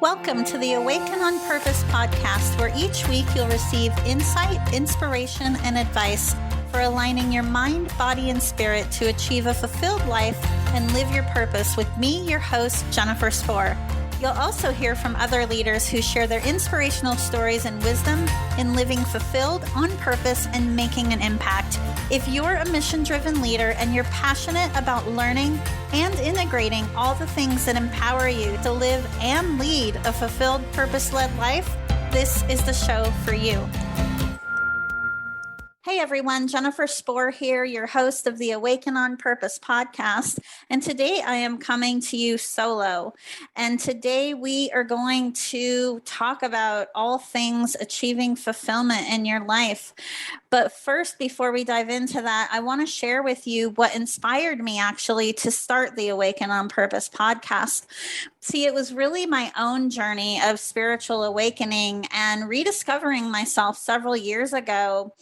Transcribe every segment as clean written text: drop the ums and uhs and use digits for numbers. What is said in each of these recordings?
Welcome to the Awaken on Purpose podcast, where each week you'll receive insight, inspiration, and advice for aligning your mind, body, and spirit to achieve a fulfilled life and live your purpose with me, your host, Jennifer Spor. You'll also hear from other leaders who share their inspirational stories and wisdom in living fulfilled, on purpose, and making an impact. If you're a mission-driven leader and you're passionate about learning and integrating all the things that empower you to live and lead a fulfilled, purpose-led life, this is the show for you. Hey everyone, Jennifer Spor here, your host of the Awaken on Purpose podcast. And today I am coming to you solo. And today we are going to talk about all things achieving fulfillment in your life. But first, before we dive into that, I want to share with you what inspired me actually to start the Awaken on Purpose podcast. See, it was really my own journey of spiritual awakening and rediscovering myself several years ago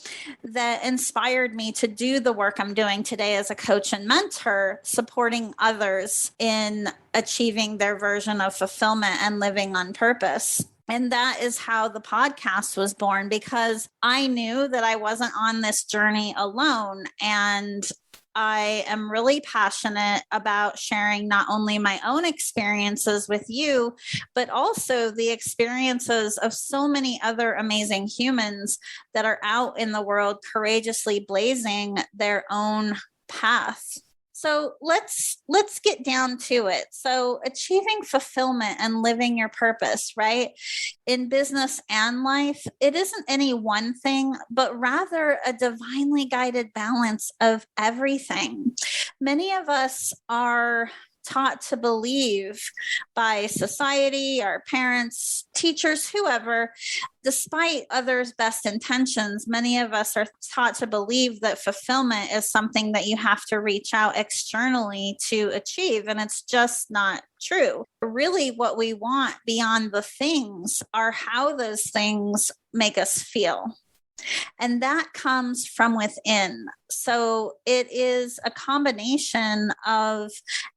that inspired me to do the work I'm doing today as a coach and mentor, supporting others in achieving their version of fulfillment and living on purpose. And that is how the podcast was born, because I knew that I wasn't on this journey alone. And I am really passionate about sharing not only my own experiences with you, but also the experiences of so many other amazing humans that are out in the world courageously blazing their own path. So let's get down to it. So achieving fulfillment and living your purpose, right? In business and life, it isn't any one thing, but rather a divinely guided balance of everything. Many of us are taught to believe by society, our parents, teachers, whoever, despite others' best intentions, many of us are taught to believe that fulfillment is something that you have to reach out externally to achieve. And it's just not true. Really, what we want beyond the things are how those things make us feel. And that comes from within. So it is a combination of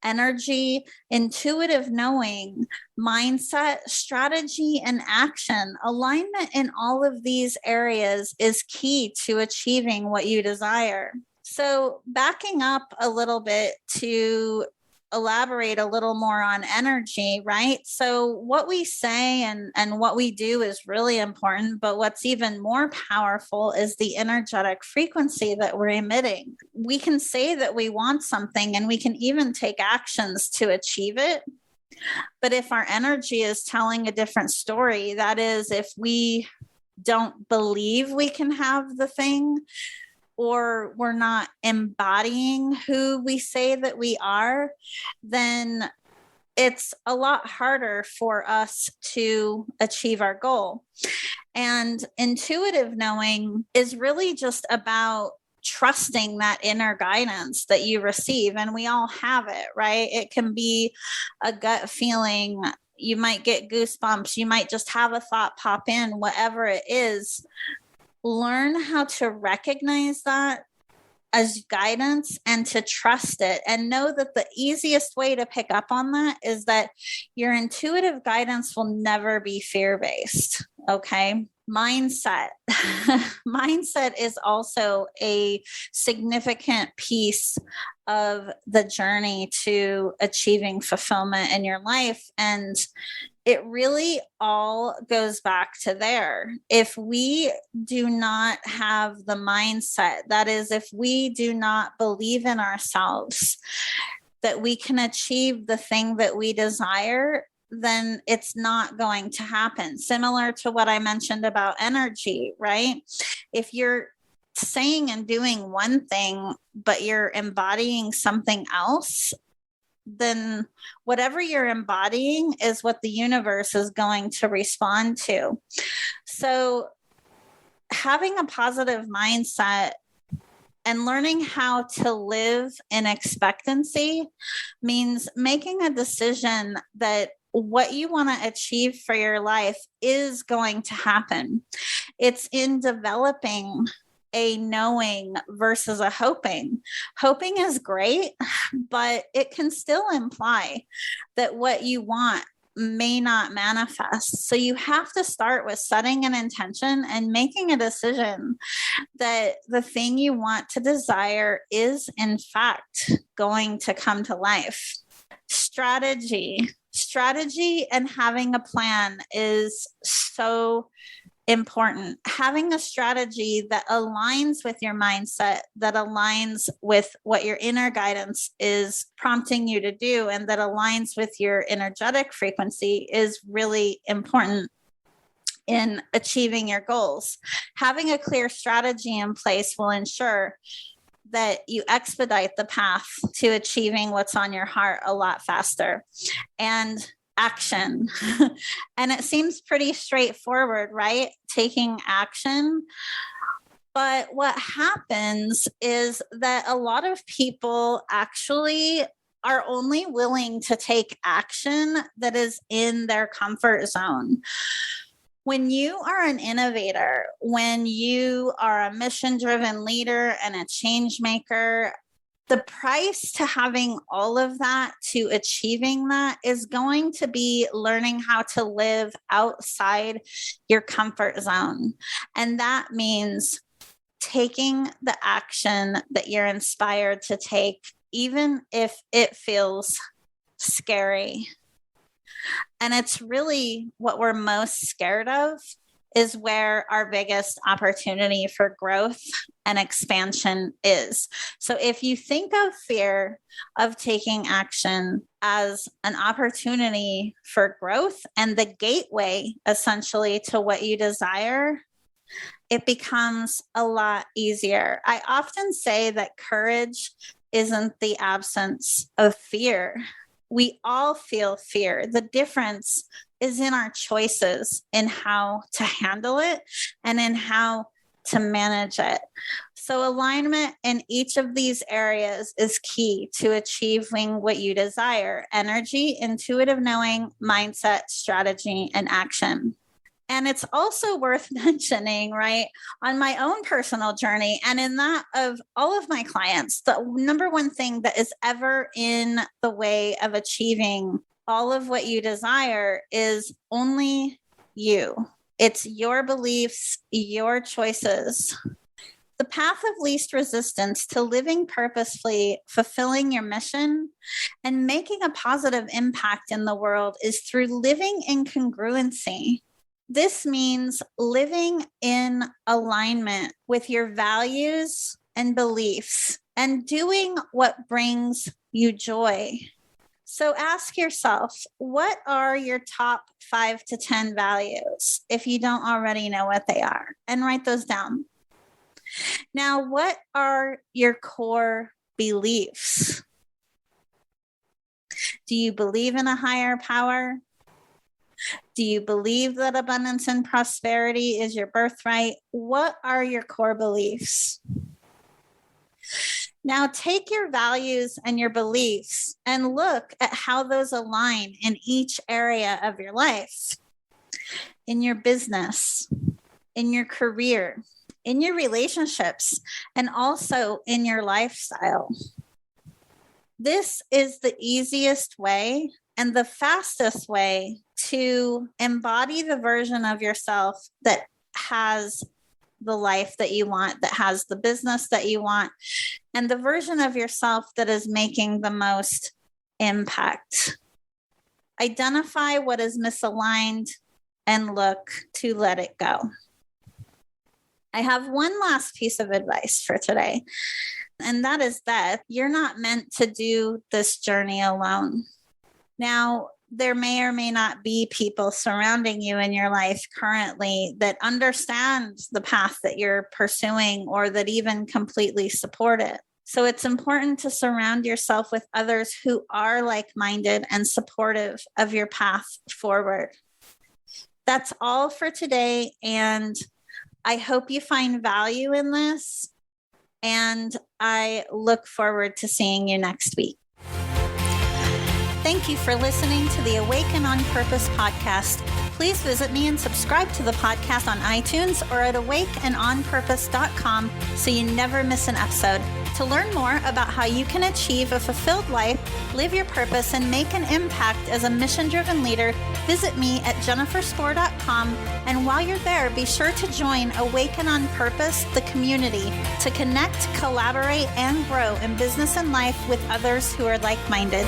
energy, intuitive knowing, mindset, strategy, and action. Alignment in all of these areas is key to achieving what you desire. So backing up a little bit to elaborate a little more on energy, right? So what we say and what we do is really important, but what's even more powerful is the energetic frequency that we're emitting. We can say that we want something and we can even take actions to achieve it. But if our energy is telling a different story, that is, if we don't believe we can have the thing, or we're not embodying who we say that we are, then it's a lot harder for us to achieve our goal. And intuitive knowing is really just about trusting that inner guidance that you receive. And we all have it, right? It can be a gut feeling. You might get goosebumps. You might just have a thought pop in, whatever it is. Learn how to recognize that as guidance and to trust it, and know that the easiest way to pick up on that is that your intuitive guidance will never be fear-based. Okay. Mindset. Mindset is also a significant piece of the journey to achieving fulfillment in your life. And it really all goes back to there. If we do not have the mindset, that is, if we do not believe in ourselves, that we can achieve the thing that we desire, then it's not going to happen. Similar to what I mentioned about energy, right? If you're saying and doing one thing, but you're embodying something else, then whatever you're embodying is what the universe is going to respond to. So having a positive mindset and learning how to live in expectancy means making a decision that what you want to achieve for your life is going to happen. It's in developing a knowing versus a hoping. Hoping is great, but it can still imply that what you want may not manifest. So you have to start with setting an intention and making a decision that the thing you want to desire is, in fact, going to come to life. Strategy and having a plan is so important. Having a strategy that aligns with your mindset, that aligns with what your inner guidance is prompting you to do, and that aligns with your energetic frequency is really important in achieving your goals. Having a clear strategy in place will ensure that you expedite the path to achieving what's on your heart a lot faster. And action. And it seems pretty straightforward, right? Taking action. But what happens is that a lot of people actually are only willing to take action that is in their comfort zone. When you are an innovator, when you are a mission-driven leader and a change maker, the price to having all of that, to achieving that, is going to be learning how to live outside your comfort zone. And that means taking the action that you're inspired to take, even if it feels scary. And it's really what we're most scared of, is where our biggest opportunity for growth and expansion is. So if you think of fear of taking action as an opportunity for growth and the gateway essentially to what you desire, it becomes a lot easier. I often say that courage isn't the absence of fear. We all feel fear. The difference is in our choices in how to handle it and in how to manage it. So alignment in each of these areas is key to achieving what you desire: energy, intuitive knowing, mindset, strategy, and action. And it's also worth mentioning, right, on my own personal journey and in that of all of my clients, the number one thing that is ever in the way of achieving all of what you desire is only you. It's your beliefs, your choices. The path of least resistance to living purposefully, fulfilling your mission, and making a positive impact in the world is through living in congruency. This means living in alignment with your values and beliefs and doing what brings you joy. So ask yourself, what are your top 5 to 10 values if you don't already know what they are? And write those down. Now, what are your core beliefs? Do you believe in a higher power? Do you believe that abundance and prosperity is your birthright? What are your core beliefs? Now take your values and your beliefs and look at how those align in each area of your life, in your business, in your career, in your relationships, and also in your lifestyle. This is the easiest way and the fastest way to embody the version of yourself that has the life that you want, that has the business that you want, and the version of yourself that is making the most impact. Identify what is misaligned and look to let it go. I have one last piece of advice for today, and that is that you're not meant to do this journey alone. Now, there may or may not be people surrounding you in your life currently that understand the path that you're pursuing or that even completely support it. So it's important to surround yourself with others who are like-minded and supportive of your path forward. That's all for today, and I hope you find value in this, and I look forward to seeing you next week. Thank you for listening to the Awaken on Purpose podcast. Please visit me and subscribe to the podcast on iTunes or at awakenonpurpose.com so you never miss an episode. To learn more about how you can achieve a fulfilled life, live your purpose, and make an impact as a mission-driven leader, visit me at jenniferspor.com. And while you're there, be sure to join Awaken on Purpose, the community, to connect, collaborate, and grow in business and life with others who are like-minded.